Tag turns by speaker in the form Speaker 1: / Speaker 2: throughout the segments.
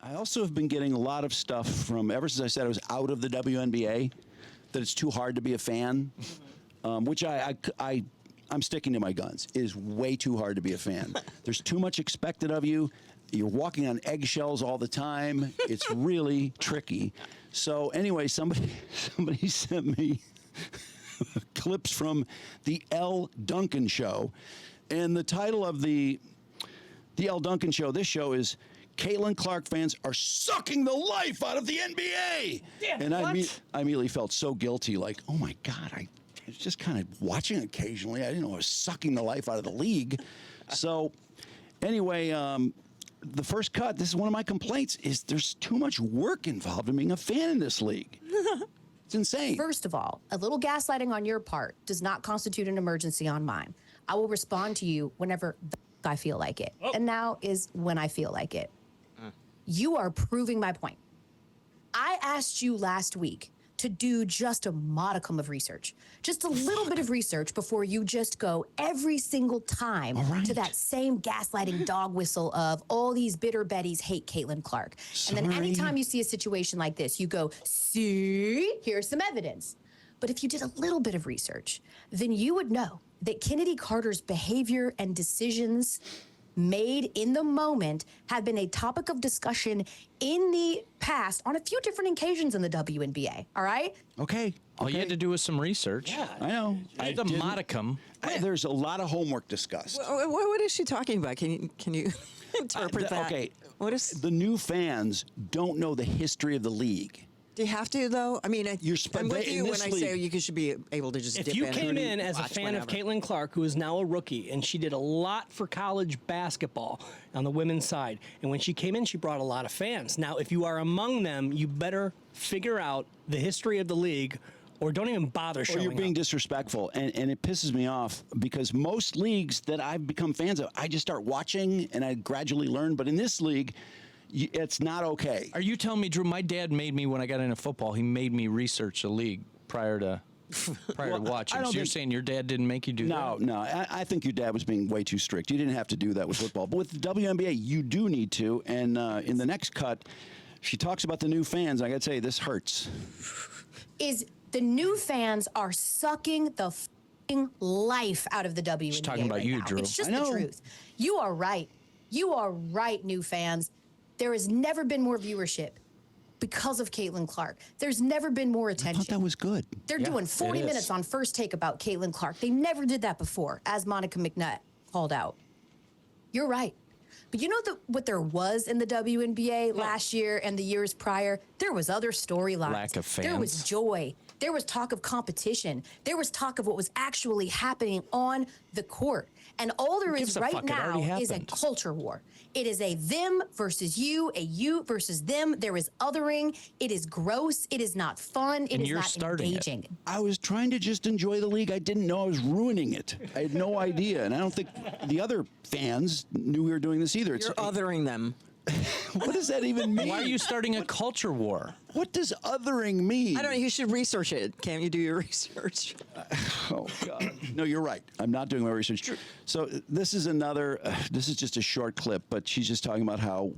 Speaker 1: I also have been getting a lot of stuff from, ever since I said I was out of the WNBA, that it's too hard to be a fan, which I'm sticking to my guns. It is way too hard to be a fan. There's too much expected of you. You're walking on eggshells all the time. It's really tricky. So anyway, somebody sent me clips from the Elle Duncan show. And the title of the Elle Duncan show, this show is Caitlin Clark fans are sucking the life out of the NBA.
Speaker 2: Yeah,
Speaker 1: and I
Speaker 2: what?
Speaker 1: immediately felt so guilty, like, oh my God, I was just kind of watching occasionally. I didn't know I was sucking the life out of the league. So anyway, the first cut, this is one of my complaints, is there's too much work involved in being a fan in this league. It's insane.
Speaker 3: First of all, a little gaslighting on your part does not constitute an emergency on mine. I will respond to you whenever I feel like it.
Speaker 2: Oh.
Speaker 3: And now is when I feel like it. You are proving my point. I asked you last week to do just a modicum of research, just a little bit of research before you just go every single time to that same gaslighting dog whistle of all these bitter Bettys hate Caitlin Clark. And then anytime you see a situation like this, you go, see, here's some evidence. But if you did a little bit of research, then you would know that Kennedy Carter's behavior and decisions made in the moment have been a topic of discussion in the past on a few different occasions in the WNBA, all right?
Speaker 1: Okay.
Speaker 4: All you had to do was some research.
Speaker 2: Yeah.
Speaker 1: I know.
Speaker 4: The modicum.
Speaker 1: There's a lot of homework discussed.
Speaker 5: What is she talking about? Can you interpret that?
Speaker 1: Okay.
Speaker 5: What is
Speaker 1: The new fans don't know the history of the league.
Speaker 5: Do you have to though? I mean, I'm with you
Speaker 1: in
Speaker 5: when
Speaker 1: this
Speaker 5: I say
Speaker 1: league-
Speaker 5: you should be able to just
Speaker 2: If
Speaker 5: dip
Speaker 2: you
Speaker 5: in
Speaker 2: came
Speaker 5: and
Speaker 2: in as a
Speaker 5: watch
Speaker 2: fan of
Speaker 5: whenever.
Speaker 2: Caitlin Clark, who is now a rookie, and she did a lot for college basketball on the women's side, and when she came in, she brought a lot of fans. Now, if you are among them, you better figure out the history of the league, or don't even bother
Speaker 1: Or
Speaker 2: showing
Speaker 1: you're being
Speaker 2: up.
Speaker 1: disrespectful, and it pisses me off because most leagues that I've become fans of, I just start watching and I gradually learn. But in this league, it's not okay.
Speaker 4: Are you telling me, Drew, my dad made me, when I got into football, he made me research the league prior to watching.
Speaker 1: I don't
Speaker 4: So you're
Speaker 1: think-
Speaker 4: saying your dad didn't make you do that?
Speaker 1: No. I think your dad was being way too strict. You didn't have to do that with football. But with the WNBA, you do need to. And in the next cut, she talks about the new fans. I got to tell you, this hurts.
Speaker 3: Is the new fans are sucking the f***ing life out of the WNBA.
Speaker 4: She's talking about
Speaker 3: right
Speaker 4: you,
Speaker 3: now.
Speaker 4: Drew.
Speaker 3: It's just
Speaker 1: I know.
Speaker 3: the truth. You are right. You are right, new fans. There has never been more viewership because of Caitlin Clark. There's never been more
Speaker 1: I
Speaker 3: attention.
Speaker 1: thought that was good.
Speaker 3: They're doing 40
Speaker 4: it is.
Speaker 3: minutes on First Take about Caitlin Clark. They never did that before, as Monica McNutt called out. You're right. But you know what there was in the WNBA last year and the years prior? There was other storylines.
Speaker 4: Lack of
Speaker 3: There was
Speaker 4: fans.
Speaker 3: joy. There was talk of competition. There was talk of what was actually happening on the court. And all there
Speaker 4: gives
Speaker 3: is
Speaker 4: a
Speaker 3: right
Speaker 4: fuck? It
Speaker 3: now
Speaker 4: already
Speaker 3: is a
Speaker 4: happened.
Speaker 3: culture war. It is a them versus you, a you versus them. There is othering. It is gross. It is not fun. It
Speaker 4: And
Speaker 3: is
Speaker 4: you're
Speaker 3: not
Speaker 4: starting it.
Speaker 3: engaging.
Speaker 1: I was trying to just enjoy the league. I didn't know I was ruining it. I had no idea. And I don't think the other fans knew we were doing this either.
Speaker 5: You're othering them.
Speaker 1: What does that even mean?
Speaker 4: Why are you starting a culture war?
Speaker 1: What does othering mean?
Speaker 5: I don't know. You should research it. Can't you do your research?
Speaker 1: Oh, God. No, you're right. I'm not doing my research. So this is another, this is just a short clip, but she's just talking about how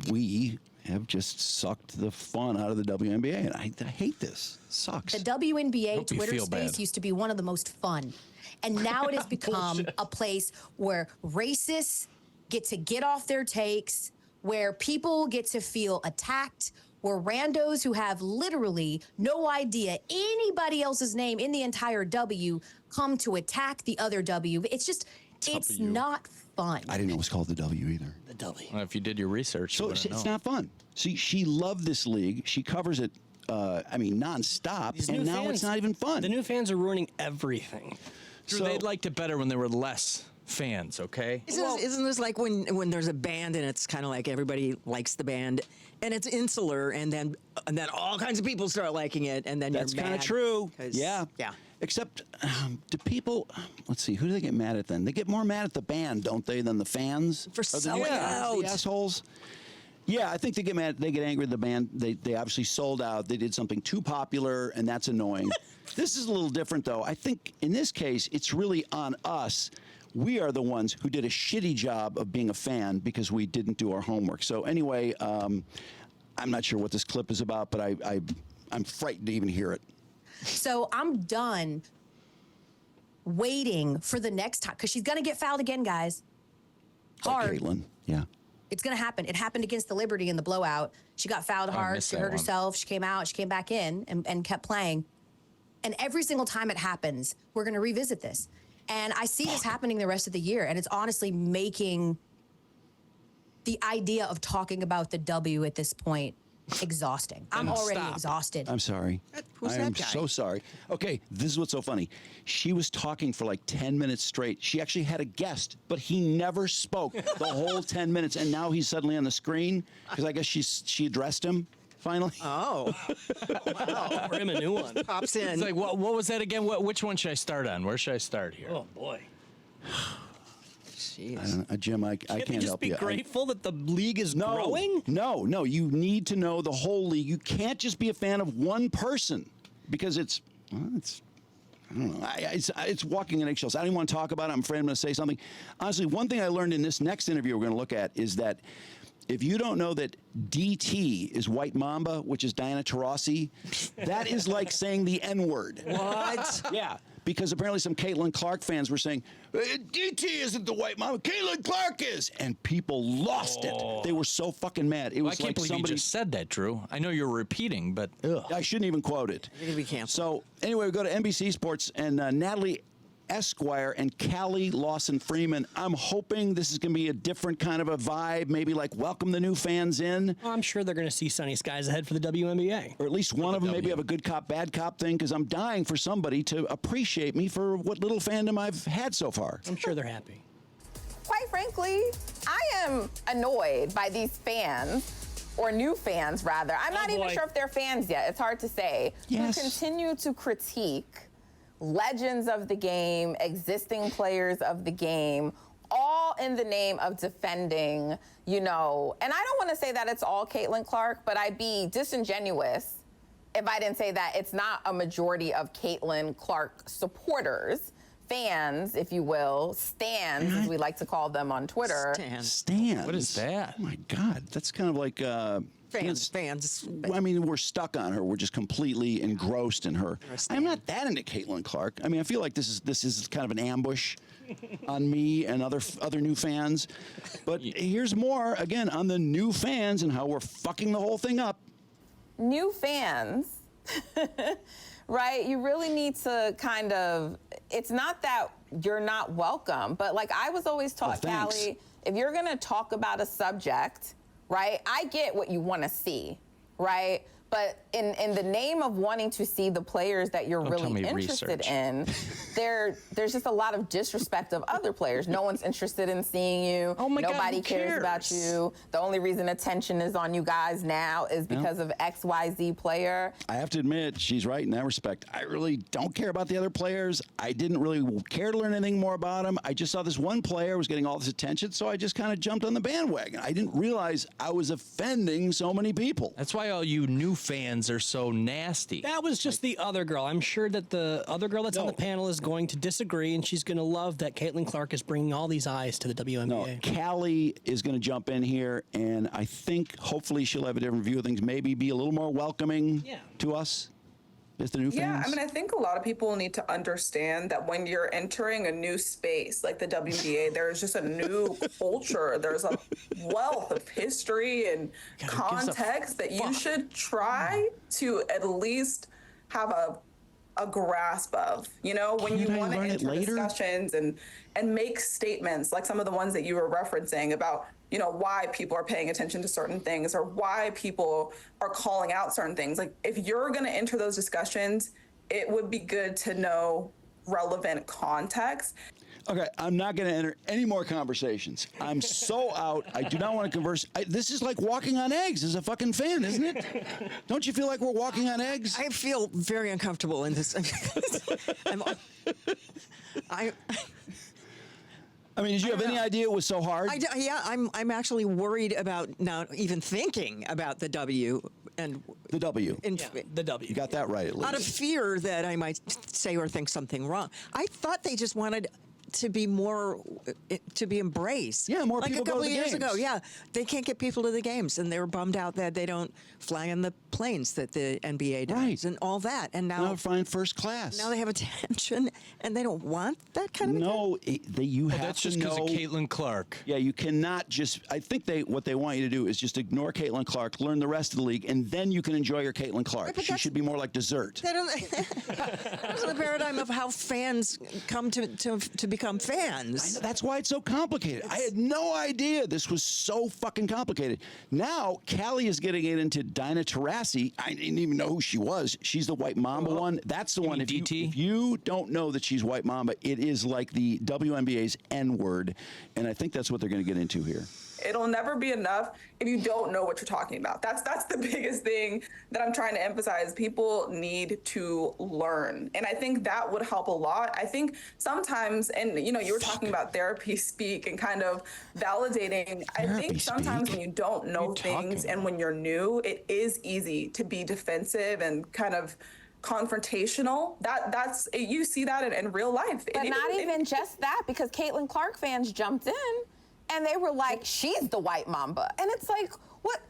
Speaker 1: we have just sucked the fun out of the WNBA. And I hate this. It sucks.
Speaker 3: The WNBA
Speaker 4: Hope you
Speaker 3: Twitter
Speaker 4: feel
Speaker 3: space
Speaker 4: bad.
Speaker 3: used to be one of the most fun. And now it has become a place where racists get to get off their takes, where people get to feel attacked, where randos who have literally no idea anybody else's name in the entire W come to attack the other W. It's just, it's not fun.
Speaker 1: I didn't know it was called the W either.
Speaker 2: The W.
Speaker 4: Well, if you did your research,
Speaker 1: So
Speaker 4: you
Speaker 1: it's
Speaker 4: wouldn't know.
Speaker 1: not fun. See, she loved this league. She covers it, nonstop.
Speaker 2: These
Speaker 1: And
Speaker 2: new
Speaker 1: now
Speaker 2: fans-
Speaker 1: it's not even fun.
Speaker 2: The new fans are ruining everything.
Speaker 4: Drew,
Speaker 1: So-
Speaker 4: they liked it better when there were less fans, okay?
Speaker 5: Isn't this like when there's a band and it's kind of like everybody likes the band and it's insular and then all kinds of people start liking it and then
Speaker 1: That's
Speaker 5: you're
Speaker 1: kind of
Speaker 5: mad
Speaker 1: true.
Speaker 5: 'cause-
Speaker 1: Yeah.
Speaker 5: Yeah.
Speaker 1: Except, do people, let's see, who do they get mad at then? They get more mad at the band, don't they, than the fans?
Speaker 5: For
Speaker 1: Are the
Speaker 5: selling
Speaker 1: fans
Speaker 5: out.
Speaker 1: The assholes? Yeah, I think they get mad. They get angry at the band. They obviously sold out. They did something too popular, and that's annoying. This is a little different, though. I think in this case, it's really on us. we are the ones who did a shitty job of being a fan because we didn't do our homework. So anyway, I'm not sure what this clip is about, but I'm frightened to even hear it.
Speaker 3: So I'm done waiting for the next time because she's going to get fouled again, guys. Hard.
Speaker 1: Caitlin, yeah.
Speaker 3: It's going to happen. It happened against the Liberty in the blowout. She got fouled hard.
Speaker 4: missed
Speaker 3: She
Speaker 4: that
Speaker 3: hurt
Speaker 4: one.
Speaker 3: herself. She came out. She came back in and kept playing. And every single time it happens, we're going to revisit this. And I see this happening the rest of the year. And it's honestly making the idea of talking about the W at this point exhausting. I'm already exhausted.
Speaker 1: I'm sorry.
Speaker 5: Who's
Speaker 1: I
Speaker 5: that
Speaker 1: am
Speaker 5: guy?
Speaker 1: so sorry. Okay, this is what's so funny. She was talking for like 10 minutes straight. She actually had a guest, but he never spoke the whole 10 minutes. And now he's suddenly on the screen because I guess she addressed him finally.
Speaker 5: Oh,
Speaker 2: For him, a new one.
Speaker 5: pops in.
Speaker 4: It's like, what was that again? Which one should I start on? Where should I start here?
Speaker 2: Oh boy.
Speaker 5: Jeez.
Speaker 1: Jim, I
Speaker 2: Can't we
Speaker 1: can't
Speaker 2: just
Speaker 1: help
Speaker 2: be
Speaker 1: you.
Speaker 2: grateful that the league is growing?
Speaker 1: No. You need to know the whole league. You can't just be a fan of one person because it's I don't know. It's walking in eggshells. I don't even want to talk about it. I'm afraid I'm going to say something. Honestly, one thing I learned in this next interview we're going to look at is that if you don't know that DT is White Mamba, which is Diana Taurasi, that is like saying the N-word.
Speaker 5: What?
Speaker 1: Yeah, because apparently some Caitlin Clark fans were saying, DT isn't the White Mamba, Caitlin Clark is. And people lost it. They were so fucking mad. It
Speaker 4: Well, I
Speaker 1: was
Speaker 4: can't
Speaker 1: like
Speaker 4: believe
Speaker 1: somebody...
Speaker 4: you just said that, Drew. I know you're repeating, but ugh.
Speaker 1: I shouldn't even quote it.
Speaker 5: You're gonna be canceled.
Speaker 1: So anyway, we go to NBC Sports and Natalie Esquire and Callie Lawson-Freeman. I'm hoping this is going to be a different kind of a vibe, maybe like welcome the new fans in,
Speaker 2: Well, I'm sure they're going to see sunny skies ahead for the WNBA.
Speaker 1: or at least one of them maybe have a good cop, bad cop thing, because I'm dying for somebody to appreciate me for what little fandom I've had so far.
Speaker 2: I'm sure they're happy.
Speaker 6: Quite frankly, I am annoyed by these fans, or new fans rather. I'm not even
Speaker 2: boy.
Speaker 6: sure if they're fans yet. It's hard to say.
Speaker 1: Yes.
Speaker 6: Who continue to critique legends of the game, existing players of the game, all in the name of defending, and I don't want to say that it's all Caitlin Clark, but I'd be disingenuous if I didn't say that it's not a majority of Caitlin Clark supporters, fans, if you will, stans, as we like to call them on Twitter.
Speaker 1: Stan.
Speaker 4: What is that?
Speaker 1: Oh my God, that's kind of like
Speaker 5: Fans.
Speaker 1: I mean, we're stuck on her. We're just completely engrossed in her. I'm not that into Caitlin Clark. I mean, I feel like this is kind of an ambush on me and other new fans. But here's more again on the new fans and how we're fucking the whole thing up.
Speaker 6: New fans, right? You really need to kind of, it's not that you're not welcome, but like I was always taught,
Speaker 1: thanks.
Speaker 6: Callie, if you're going to talk about a subject, right? I get what you want to see, right? But in the name of wanting to see the players that you're
Speaker 4: Don't tell
Speaker 6: really
Speaker 4: me
Speaker 6: interested
Speaker 4: research.
Speaker 6: in, there's just a lot of disrespect of other players. No one's interested in seeing you.
Speaker 4: Oh my God,
Speaker 6: Nobody
Speaker 4: who
Speaker 6: cares about
Speaker 4: cares?
Speaker 6: you. The only reason attention is on you guys now is because of XYZ player.
Speaker 1: I have to admit, she's right in that respect. I really don't care about the other players. I didn't really care to learn anything more about them. I just saw this one player was getting all this attention, so I just kind of jumped on the bandwagon. I didn't realize I was offending so many people.
Speaker 4: That's why all you new fans are so nasty.
Speaker 2: That was just the other girl. I'm sure that the other girl that's on the panel is going to disagree, and she's going to love that Caitlin Clark is bringing all these eyes to the WNBA.
Speaker 1: No, Callie is going to jump in here, and I think hopefully she'll have a different view of things, maybe be a little more welcoming to us as the new fans.
Speaker 7: Yeah, I mean, I think a lot of people need to understand that when you're entering a new space like the WNBA, there's just a new culture. There's a wealth of history and context that you should try to at least have a grasp of. When you
Speaker 1: Can't I
Speaker 7: want to
Speaker 1: learn it
Speaker 7: enter
Speaker 1: later?
Speaker 7: discussions and make statements like some of the ones that you were referencing about why people are paying attention to certain things or why people are calling out certain things. Like if you're going to enter those discussions, it would be good to know relevant context.
Speaker 1: Okay, I'm not going to enter any more conversations. I'm so out. I do not want to converse. This is like walking on eggs as a fucking fan, isn't it? Don't you feel like we're walking on eggs?
Speaker 5: I feel very uncomfortable in this.
Speaker 1: I mean, did you have any idea it was so hard?
Speaker 5: I'm actually worried about now even thinking about the W and
Speaker 1: The W.
Speaker 2: The W.
Speaker 1: You got that right, at least.
Speaker 5: out of fear that I might say or think something wrong. I thought they just wanted to be more to be embraced.
Speaker 1: Yeah, more
Speaker 5: like
Speaker 1: people
Speaker 5: a couple
Speaker 1: go to the
Speaker 5: of years
Speaker 1: games.
Speaker 5: ago. Yeah, they can't get people to the games, and they were bummed out that they don't fly on the planes that the NBA does,
Speaker 1: Right.
Speaker 5: and all that. And
Speaker 1: Now
Speaker 5: now
Speaker 1: flying first class.
Speaker 5: they have attention, and they don't want that kind of attention.
Speaker 1: No, you have
Speaker 4: That's
Speaker 1: to
Speaker 4: just because
Speaker 1: know.
Speaker 4: of Caitlin Clark.
Speaker 1: Yeah, you cannot just. I think what they want you to do is just ignore Caitlin Clark, learn the rest of the league, and then you can enjoy your Caitlin Clark.
Speaker 5: Right, but
Speaker 1: She
Speaker 5: that's-
Speaker 1: should be more like dessert.
Speaker 5: That that's the paradigm of how fans come to become fans.
Speaker 1: That's why it's so complicated. I had no idea this was so fucking complicated. Now, Callie is getting it into Dinah Taurasi. I didn't even know who she was. She's the White Mamba one. That's the one.
Speaker 4: mean DT?
Speaker 1: If you don't know that she's White Mamba, it is like the WNBA's N-word. And I think that's what they're going to get into here.
Speaker 7: It'll never be enough if you don't know what you're talking about. That's the biggest thing that I'm trying to emphasize. People need to learn. And I think that would help a lot. I think sometimes, and you were talking about therapy speak and kind of validating. I think sometimes when you don't know things and when you're new, it is easy to be defensive and kind of confrontational. That's you see that in real life.
Speaker 6: But not even just that, because Caitlin Clark fans jumped in and they were like, she's the White Mamba. And it's like, what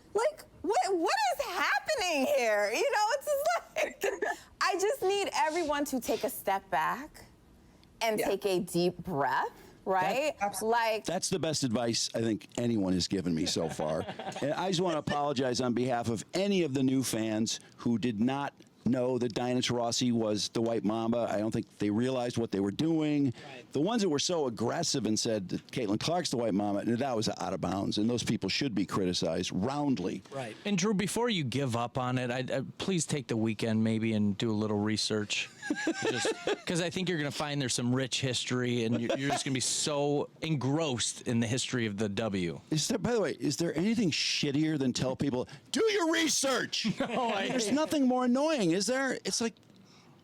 Speaker 6: is happening here? It's just like, I just need everyone to take a step back and take a deep breath, right?
Speaker 1: That's the best advice I think anyone has given me so far. And I just want to apologize on behalf of any of the new fans who did not know that Dinah Taurasi was the White Mamba. I don't think they realized what they were doing. Right. The ones that were so aggressive and said that Caitlin Clark's the White Mamba, that was out of bounds, and those people should be criticized roundly.
Speaker 2: Right.
Speaker 4: And Drew, before you give up on it, I please take the weekend maybe and do a little research. Just because I think you're going to find there's some rich history, and you're just going to be so engrossed in the history of the W.
Speaker 1: By the way, is there anything shittier than tell people, do your research? No, there's nothing more annoying, is there? It's like,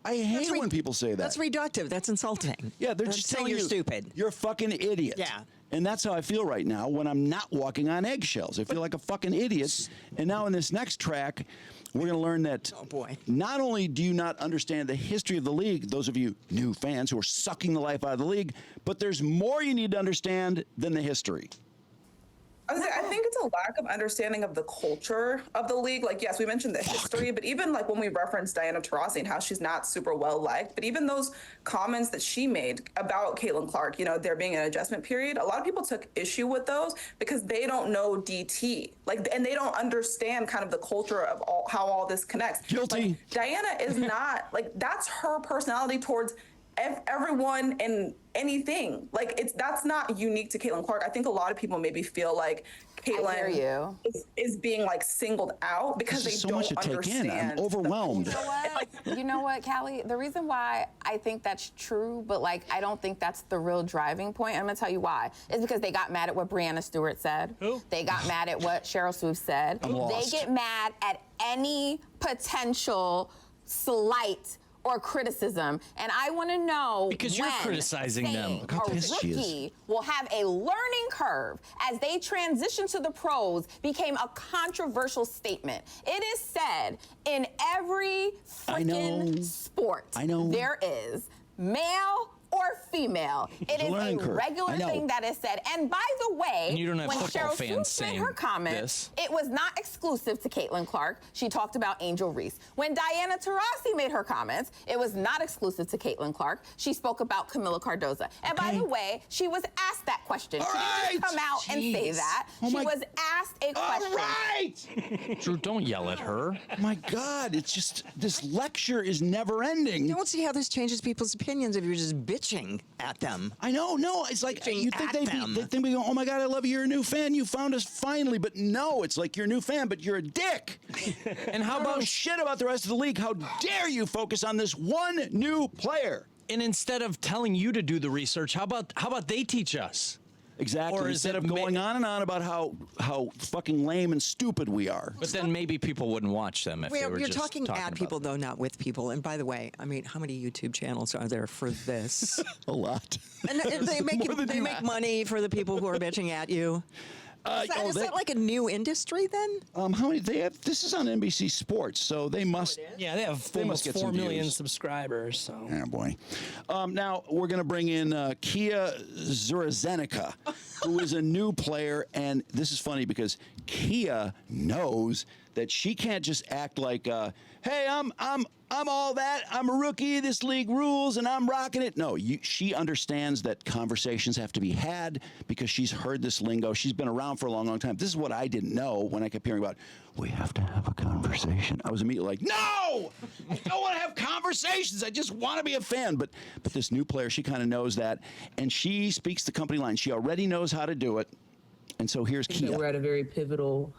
Speaker 1: I hate when people say that.
Speaker 5: That's reductive. That's insulting.
Speaker 1: Yeah, they're
Speaker 5: That's
Speaker 1: just
Speaker 5: saying
Speaker 1: telling
Speaker 5: you're
Speaker 1: you,
Speaker 5: stupid.
Speaker 1: You're a fucking idiot.
Speaker 5: Yeah.
Speaker 1: And that's how I feel right now when I'm not walking on eggshells. I feel like a fucking idiot. And now in this next track, we're going to learn that not only do you not understand the history of the league, those of you new fans who are sucking the life out of the league, but there's more you need to understand than the history.
Speaker 7: I think it's a lack of understanding of the culture of the league. Like, yes, we mentioned the history, but even like when we referenced Diana Taurasi and how she's not super well liked, but even those comments that she made about Caitlin Clark, there being an adjustment period, a lot of people took issue with those because they don't know DT, and they don't understand kind of the culture of how all this connects.
Speaker 1: Guilty.
Speaker 7: Like, Diana is not that's her personality towards everyone and anything. That's not unique to Caitlin Clark. I think a lot of people maybe feel like Caitlin is being singled out because they
Speaker 1: so
Speaker 7: don't
Speaker 1: much to take
Speaker 7: understand.
Speaker 1: in. I'm overwhelmed.
Speaker 6: You know what, Callie? The reason why I think that's true, but I don't think that's the real driving point, I'm gonna tell you why, is because they got mad at what Breanna Stewart said. Who? They got mad at what Cheryl Swoop said.
Speaker 1: I'm lost.
Speaker 6: They get mad at any potential slight or criticism, and I want to know
Speaker 4: because you're criticizing them.
Speaker 1: Look how pissed she is.
Speaker 6: Rookie will have a learning curve as they transition to the pros became a controversial statement. It is said in every freaking sport there is male or female. It is a regular thing that is said. And by the way,
Speaker 4: and you don't have
Speaker 6: when
Speaker 4: football
Speaker 6: Cheryl
Speaker 4: fans
Speaker 6: Swoop made
Speaker 4: saying
Speaker 6: her comments, it was not exclusive to Caitlin Clark. She talked about Angel Reese. When Diana Taurasi made her comments, it was not exclusive to Caitlin Clark. She spoke about Camila Cardoza. And by the way, she was asked that question. She didn't come out and say that. She was asked a question.
Speaker 1: All right!
Speaker 4: Drew, don't yell at her.
Speaker 1: My God, it's just, this lecture is never ending.
Speaker 5: You don't see how this changes people's opinions if you're just bitching at them.
Speaker 1: I know, no, it's like you think they think we go, oh my God, I love you, you're a new fan, you found us finally, but no, it's like you're a new fan, but you're a dick. And how about shit about the rest of the league? How dare you focus on this one new player?
Speaker 4: And instead of telling you to do the research, how about they teach us?
Speaker 1: Exactly. Or instead of going on and on about how fucking lame and stupid we are.
Speaker 4: But then maybe people wouldn't watch them if they were
Speaker 5: you're
Speaker 4: just
Speaker 5: talking at people,
Speaker 4: them.
Speaker 5: though, not with people. And by the way, I mean, how many YouTube channels are there for this?
Speaker 1: A lot.
Speaker 5: And they make money for the people who are bitching at you. Is that like a new industry then?
Speaker 1: How many they have? This is on NBC Sports, so they must.
Speaker 2: Yeah, they have
Speaker 1: They
Speaker 2: almost
Speaker 1: must get
Speaker 2: 4
Speaker 1: some
Speaker 2: million
Speaker 1: views.
Speaker 2: subscribers. So
Speaker 1: Oh boy. Now we're going to bring in Kia Zurazenica, who is a new player, and this is funny because Kia knows that she can't just act like, "Hey, I'm all that. I'm a rookie. This league rules, and I'm rocking it." No, she understands that conversations have to be had because she's heard this lingo. She's been around for a long, long time. This is what I didn't know when I kept hearing about. We have to have a conversation. I was immediately like, "No, I don't want to have conversations. I just want to be a fan." But this new player, she kind of knows that, and she speaks the company line. She already knows how to do it, and so here's
Speaker 8: I think that
Speaker 1: Kia.
Speaker 8: we're at a very pivotal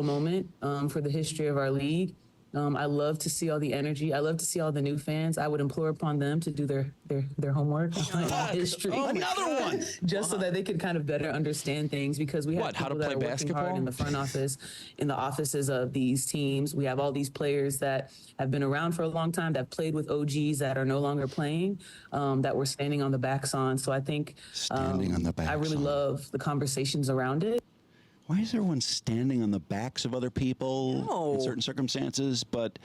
Speaker 8: moment for the history of our league. I love to see all the energy. I love to see all the new fans. I would implore upon them to do their homework on history.
Speaker 1: Another one.
Speaker 8: Just so that they could kind of better understand things, because we have
Speaker 4: What, how
Speaker 8: people
Speaker 4: to
Speaker 8: that
Speaker 4: play
Speaker 8: are working hard
Speaker 4: basketball?
Speaker 8: in the front office, in the offices of these teams. We have all these players that have been around for a long time, that played with OGs that are no longer playing, that we're standing on the backs on. So I think
Speaker 1: Standing on the
Speaker 8: I
Speaker 1: backs
Speaker 8: really
Speaker 1: on.
Speaker 8: love the conversations around it.
Speaker 1: Why is everyone standing on the backs of other people in
Speaker 5: No.
Speaker 1: certain circumstances? But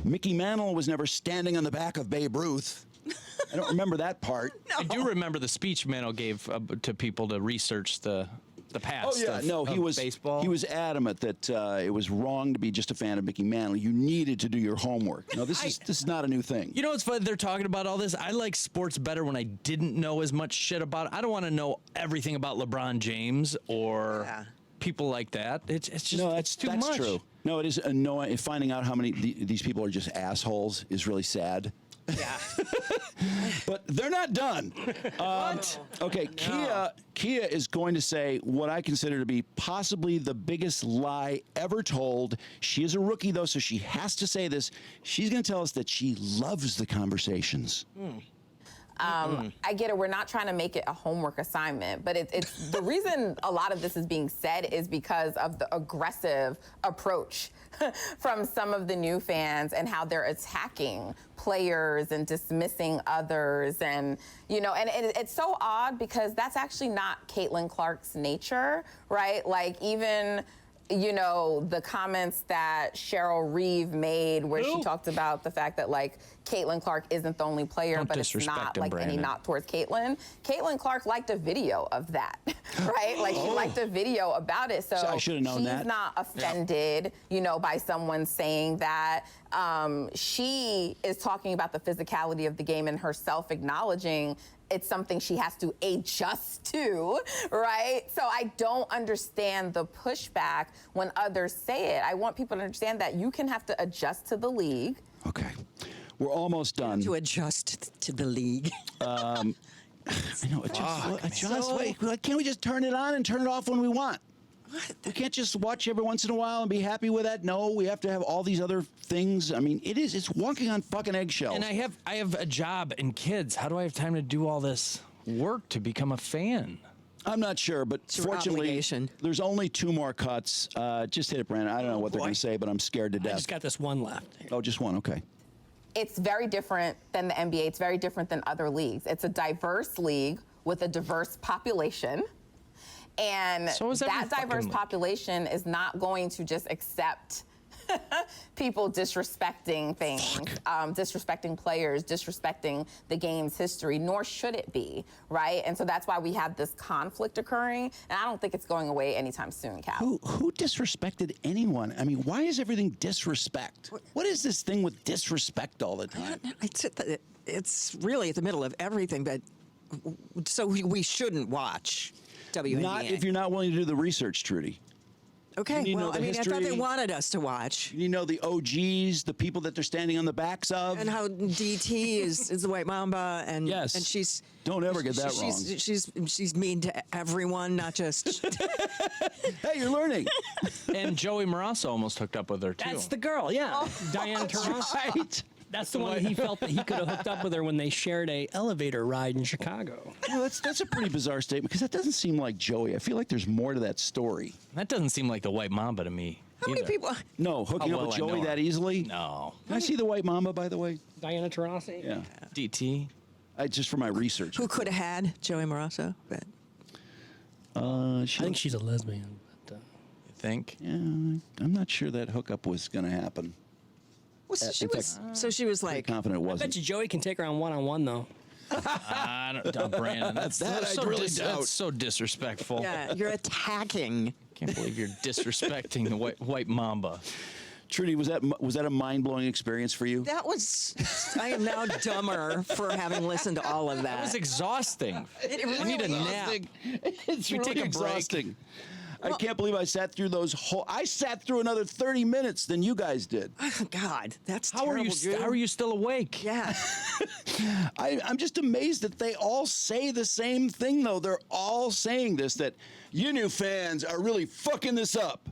Speaker 1: Mickey Mantle was never standing on the back of Babe Ruth. I don't remember that part.
Speaker 4: I do remember the speech Mantle gave to people to research the past.
Speaker 1: he
Speaker 4: of
Speaker 1: was
Speaker 4: baseball.
Speaker 1: He was adamant that it was wrong to be just a fan of Mickey Mantle. You needed to do your homework. No, this is not a new thing.
Speaker 4: You know what's funny? They're talking about all this. I like sports better when I didn't know as much shit about it. I don't want to know everything about LeBron James or people like that. It's just
Speaker 1: No,
Speaker 4: it's too
Speaker 1: that's
Speaker 4: much.
Speaker 1: true. No, it is annoying. Finding out how many these people are just assholes is really sad.
Speaker 5: Yeah.
Speaker 1: But they're not done. Okay, Kia is going to say what I consider to be possibly the biggest lie ever told. She is a rookie, though, so she has to say this. She's going to tell us that she loves the conversations.
Speaker 6: I get it. We're not trying to make it a homework assignment, but it's the reason a lot of this is being said is because of the aggressive approach from some of the new fans and how they're attacking players and dismissing others. And, you know, and it's so odd because that's actually not Caitlin Clark's nature, right? Like even, you know, the comments that Cheryl Reeve made where she talked about the fact that, like, Caitlin Clark isn't the only player,
Speaker 4: Don't
Speaker 6: but it's
Speaker 4: disrespect
Speaker 6: not,
Speaker 4: him,
Speaker 6: like, any
Speaker 4: Brandon.
Speaker 6: knock towards Caitlin. Caitlin Clark liked a video of that, right? Like, she liked a video about it. So
Speaker 1: I should have known
Speaker 6: she's
Speaker 1: that.
Speaker 6: not offended, you know, by someone saying that. She is talking about the physicality of the game and herself acknowledging it's something she has to adjust to, right? So I don't understand the pushback when others say it. I want people to understand that you can have to adjust to the league.
Speaker 1: Okay. We're almost done.
Speaker 5: To adjust to the league.
Speaker 1: I know. Adjust. Wait, can't we just turn it on and turn it off when we want? We can't just watch every once in a while and be happy with that. No, we have to have all these other things. I mean, it's walking on fucking eggshells.
Speaker 4: And I have a job and kids. How do I have time to do all this work to become a fan?
Speaker 1: I'm not sure, but
Speaker 5: your
Speaker 1: fortunately,
Speaker 5: obligation.
Speaker 1: there's only 2 more cuts. Just hit it, Brandon. I don't know what they're going to say, but I'm scared to
Speaker 2: I
Speaker 1: death.
Speaker 2: just got this one left.
Speaker 1: Oh, just one. Okay.
Speaker 6: It's very different than the NBA. It's very different than other leagues. It's a diverse league with a diverse population. And
Speaker 4: So is every
Speaker 6: that
Speaker 4: fucking
Speaker 6: diverse
Speaker 4: league.
Speaker 6: population is not going to just accept people disrespecting things, disrespecting players, disrespecting the game's history, nor should it be, right? And so that's why we have this conflict occurring, and I don't think it's going away anytime soon, Cal.
Speaker 1: Who disrespected anyone? I mean, why is everything disrespect? What is this thing with disrespect all the time?
Speaker 5: It's really at the middle of everything, but so we shouldn't watch WNBA.
Speaker 1: Not if you're not willing to do the research, Trudy.
Speaker 5: Okay,
Speaker 1: You need to know
Speaker 5: well,
Speaker 1: the
Speaker 5: I mean, I thought they
Speaker 1: history.
Speaker 5: wanted us to watch.
Speaker 1: You know the OGs, the people that they're standing on the backs of.
Speaker 5: And how DT is the white mamba, and
Speaker 1: Yes.
Speaker 5: and she's
Speaker 1: Don't ever get that
Speaker 5: she's mean to everyone, not just.
Speaker 1: Hey, you're learning.
Speaker 4: And Joey Marasso almost hooked up with her too.
Speaker 2: That's the girl, yeah. Diana Taurasi.
Speaker 1: Right.
Speaker 2: That's the one that he felt that he could have hooked up with her when they shared a elevator ride in Chicago.
Speaker 1: Well, that's a pretty bizarre statement because that doesn't seem like Joey. I feel like there's more to that story.
Speaker 4: That doesn't seem like the white mamba to me.
Speaker 5: How many
Speaker 4: either.
Speaker 5: people?
Speaker 1: No, hooking
Speaker 4: How
Speaker 1: up with
Speaker 4: well I
Speaker 1: Joey
Speaker 4: know her.
Speaker 1: that easily?
Speaker 4: No.
Speaker 1: Can I see the white mamba, by the way?
Speaker 2: Diana Taurasi?
Speaker 1: Yeah.
Speaker 4: DT.
Speaker 1: Just for my research.
Speaker 5: Who could have had Joey Marasso? But
Speaker 2: I think she's a lesbian. But,
Speaker 4: You think?
Speaker 1: Yeah, I'm not sure that hookup was going to happen.
Speaker 5: Well, so she
Speaker 1: in
Speaker 5: was.
Speaker 1: fact,
Speaker 5: So she was
Speaker 1: Pretty
Speaker 5: like,
Speaker 1: confident it
Speaker 2: I bet
Speaker 1: wasn't.
Speaker 2: you Joey can take her on one-on-one though.
Speaker 4: I don't, Brandon. That's,
Speaker 1: That
Speaker 4: that's
Speaker 1: I
Speaker 4: so
Speaker 1: really doubt.
Speaker 4: That's so disrespectful.
Speaker 5: yeah, you're attacking.
Speaker 4: Can't believe you're disrespecting the white mamba.
Speaker 1: Trudy, was that a mind-blowing experience for you?
Speaker 5: That was. I am now dumber for having listened to all of that.
Speaker 4: That was exhausting.
Speaker 5: It
Speaker 4: I need a
Speaker 5: really
Speaker 4: nap.
Speaker 1: It's
Speaker 4: We
Speaker 1: really
Speaker 4: take a break.
Speaker 1: exhausting. I can't believe I sat through those whole. I sat through another 30 minutes than you guys did.
Speaker 5: God, that's
Speaker 4: How are
Speaker 5: terrible.
Speaker 4: you?
Speaker 5: Drew.
Speaker 4: How are you still awake?
Speaker 5: Yeah.
Speaker 1: I'm just amazed that they all say the same thing, though. They're all saying this, that you new fans are really fucking this up.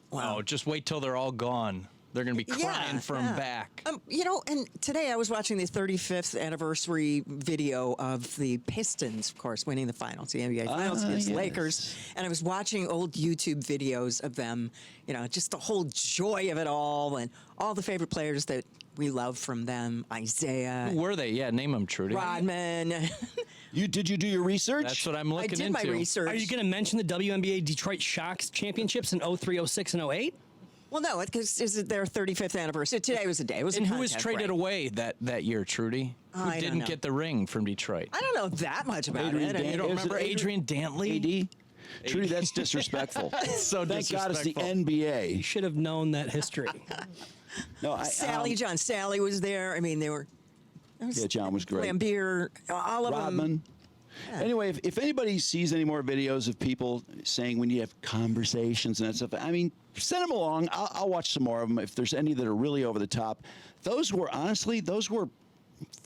Speaker 4: Wow. Just wait till they're all gone. They're gonna be crying for him back.
Speaker 5: You know, and today I was watching the 35th anniversary video of the Pistons, of course, winning the finals, the NBA finals against the
Speaker 1: yes.
Speaker 5: Lakers. And I was watching old YouTube videos of them, you know, just the whole joy of it all and all the favorite players that we love from them. Isaiah,
Speaker 4: Who were they? Yeah, name them, Trudy.
Speaker 5: Rodman.
Speaker 1: Did you do your research?
Speaker 4: That's what I'm
Speaker 5: I
Speaker 4: looking
Speaker 5: did
Speaker 4: into.
Speaker 5: my research.
Speaker 2: Are you going to mention the WNBA Detroit Shocks championships in 03, 06, and 08?
Speaker 5: Well, no, because it's their 35th anniversary. Today was the day. It was
Speaker 4: And
Speaker 5: a
Speaker 4: who was
Speaker 5: content
Speaker 4: traded
Speaker 5: break.
Speaker 4: away that year, Trudy? Who
Speaker 5: I don't
Speaker 4: didn't
Speaker 5: know.
Speaker 4: get the ring from Detroit?
Speaker 5: I don't know that much about
Speaker 1: Adrian
Speaker 5: it. I mean,
Speaker 1: Dan-
Speaker 4: You don't
Speaker 1: Is it
Speaker 4: remember Adrian Dantley?
Speaker 1: AD? Trudy, that's disrespectful.
Speaker 4: So
Speaker 1: Thank God it's the
Speaker 4: disrespectful.
Speaker 2: You
Speaker 1: NBA.
Speaker 2: should have known that history.
Speaker 1: No,
Speaker 5: John Sally was there. I mean, they were.
Speaker 1: Yeah, John was great.
Speaker 5: Lambier, all of them.
Speaker 1: Rodman. Anyway, if anybody sees any more videos of people saying we need to have conversations and that stuff, I mean, send them along. I'll watch some more of them if there's any that are really over the top. Those were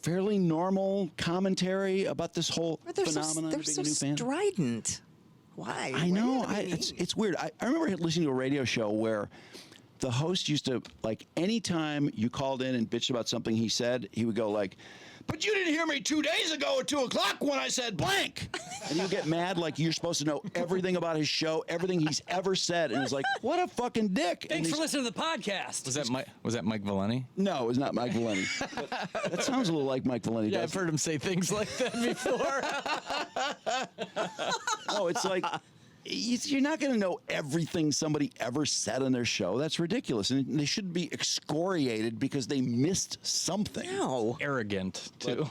Speaker 1: fairly normal commentary about this whole
Speaker 5: But they're
Speaker 1: phenomenon
Speaker 5: so,
Speaker 1: of being
Speaker 5: they're
Speaker 1: a new
Speaker 5: so
Speaker 1: fan.
Speaker 5: strident. Why?
Speaker 1: I know. It's weird. I remember listening to a radio show where the host used to, like, anytime you called in and bitched about something he said, he would go like, "But you didn't hear me 2 days ago at 2 o'clock when I said blank." And you get mad like you're supposed to know everything about his show, everything he's ever said. And it's like, what a fucking dick. And
Speaker 2: Thanks for
Speaker 1: he's-
Speaker 2: listening to the podcast.
Speaker 4: Was that Mike Valeni?
Speaker 1: No, it was not Mike Valeni. But that sounds a little like Mike Valeni.
Speaker 4: Yeah, I've
Speaker 1: doesn't
Speaker 4: heard him say things like that before.
Speaker 1: No, it's like you're not going to know everything somebody ever said on their show. That's ridiculous. And they should be excoriated because they missed something.
Speaker 5: No.
Speaker 4: Arrogant too.